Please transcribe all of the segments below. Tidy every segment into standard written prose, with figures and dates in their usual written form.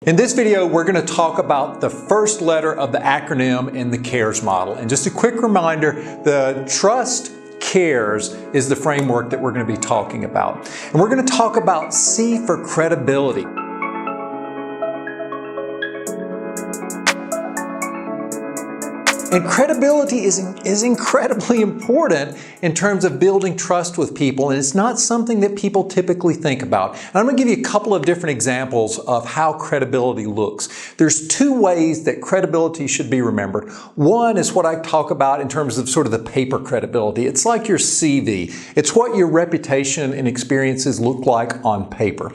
In this video, we're going to talk about the first letter of the acronym in the CARES model. And just a quick reminder, the Trust CARES is the framework that we're going to be talking about. And we're going to talk about C for credibility. And credibility is incredibly important in terms of building trust with people, and it's not something that people typically think about. And I'm going to give you a couple of different examples of how credibility looks. There's two ways that credibility should be remembered. One is what I talk about in terms of sort of the paper credibility. It's like your CV. It's what your reputation and experiences look like on paper.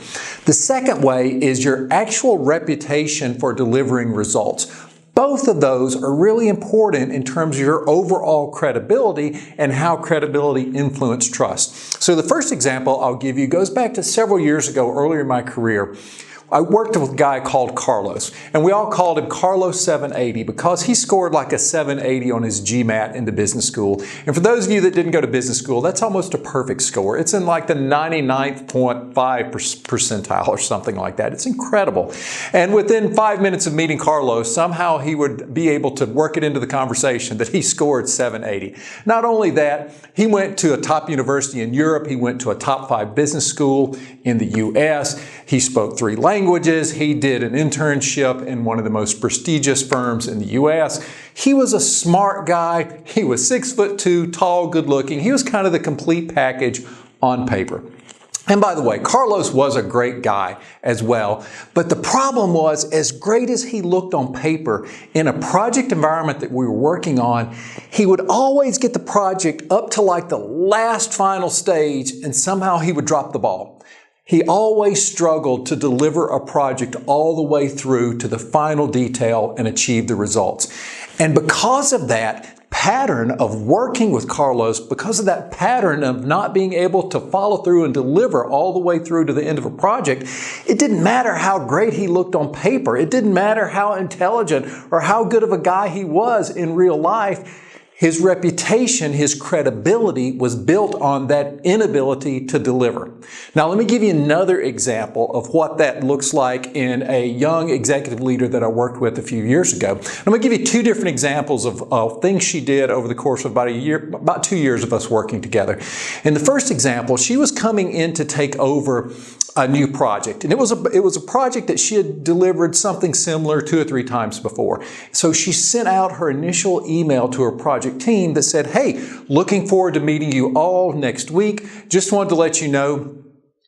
The second way is your actual reputation for delivering results. Both of those are really important in terms of your overall credibility and how credibility influences trust. So the first example I'll give you goes back to several years ago, earlier in my career. I worked with a guy called Carlos, and we all called him Carlos 780 because he scored like a 780 on his GMAT in the business school. And for those of you that didn't go to business school, that's almost a perfect score. It's in like the 99.5 percentile or something like that. It's incredible. And within 5 minutes of meeting Carlos, somehow he would be able to work it into the conversation that he scored 780. Not only that, he went to a top university in Europe. He went to a top 5 business school in the US. He spoke 3 languages. He did an internship in one of the most prestigious firms in the US. He was a smart guy. He was 6'2", tall, good looking. He was kind of the complete package on paper. And by the way, Carlos was a great guy as well. But the problem was, as great as he looked on paper, in a project environment that we were working on, he would always get the project up to like the last final stage and somehow he would drop the ball. He always struggled to deliver a project all the way through to the final detail and achieve the results. And because of that pattern of working with Carlos, because of that pattern of not being able to follow through and deliver all the way through to the end of a project, it didn't matter how great he looked on paper. It didn't matter how intelligent or how good of a guy he was in real life. His reputation, his credibility was built on that inability to deliver. Now, let me give you another example of what that looks like in a young executive leader that I worked with a few years ago. I'm going to give you 2 different examples of things she did over the course of about 2 years of us working together. In the first example, she was coming in to take over a new project. And it was a project that she had delivered something similar 2 or 3 times before. So she sent out her initial email to her project team that said, "Hey, looking forward to meeting you all next week. Just wanted to let you know,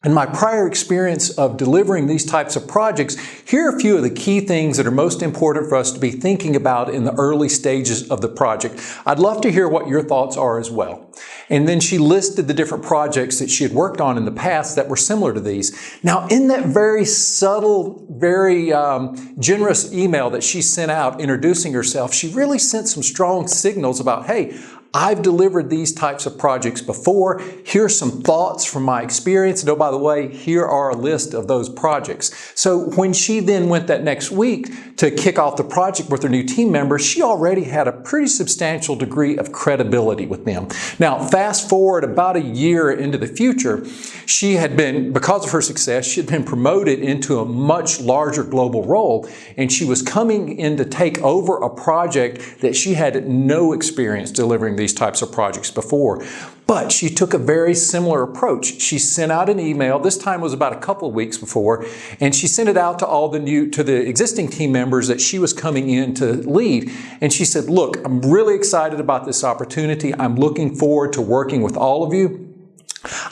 in my prior experience of delivering these types of projects, here are a few of the key things that are most important for us to be thinking about in the early stages of the project. I'd love to hear what your thoughts are as well." And then she listed the different projects that she had worked on in the past that were similar to these. Now, in that very subtle, very generous email that she sent out introducing herself, she really sent some strong signals about, hey, I've delivered these types of projects before. Here's some thoughts from my experience. And oh, by the way, here are a list of those projects. So when she then went that next week to kick off the project with her new team members, she already had a pretty substantial degree of credibility with them. Now, fast forward about a year into the future, she had been, because of her success, she had been promoted into a much larger global role. And she was coming in to take over a project that she had no experience delivering these types of projects before. But she took a very similar approach. She sent out an email. This time was about a couple of weeks before, and she sent it out to the existing team members that she was coming in to lead. And she said, "Look, I'm really excited about this opportunity. I'm looking forward to working with all of you.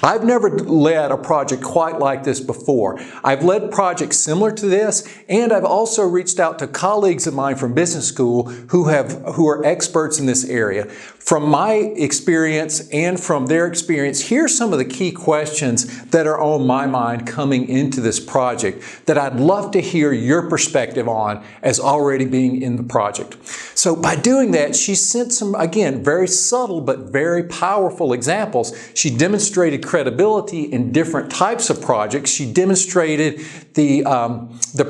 I've never led a project quite like this before. I've led projects similar to this, and I've also reached out to colleagues of mine from business school who are experts in this area. From my experience and from their experience, here's some of the key questions that are on my mind coming into this project that I'd love to hear your perspective on as already being in the project." So by doing that, she sent some, again, very subtle but very powerful examples. She demonstrated credibility in different types of projects. She demonstrated the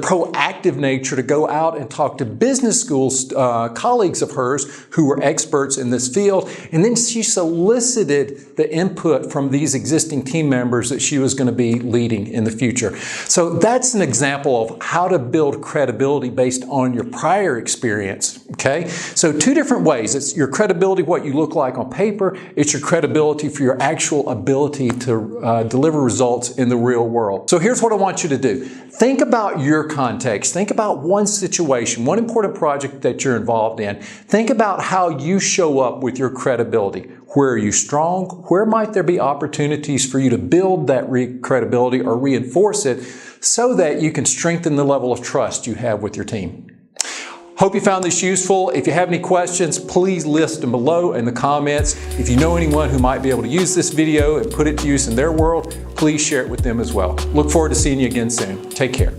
proactive nature to go out and talk to business schools, colleagues of hers who were experts in this field. And then she solicited the input from these existing team members that she was going to be leading in the future. So that's an example of how to build credibility based on your prior experience. Okay? So two different ways. It's your credibility, what you look like on paper. It's your credibility for your actual ability to deliver results in the real world. So here's what I want you to do. Think about your context. Think about one situation, one important project that you're involved in. Think about how you show up with your credibility. Where are you strong? Where might there be opportunities for you to build that credibility or reinforce it so that you can strengthen the level of trust you have with your team? Hope you found this useful. If you have any questions, please list them below in the comments. If you know anyone who might be able to use this video and put it to use in their world, please share it with them as well. Look forward to seeing you again soon. Take care.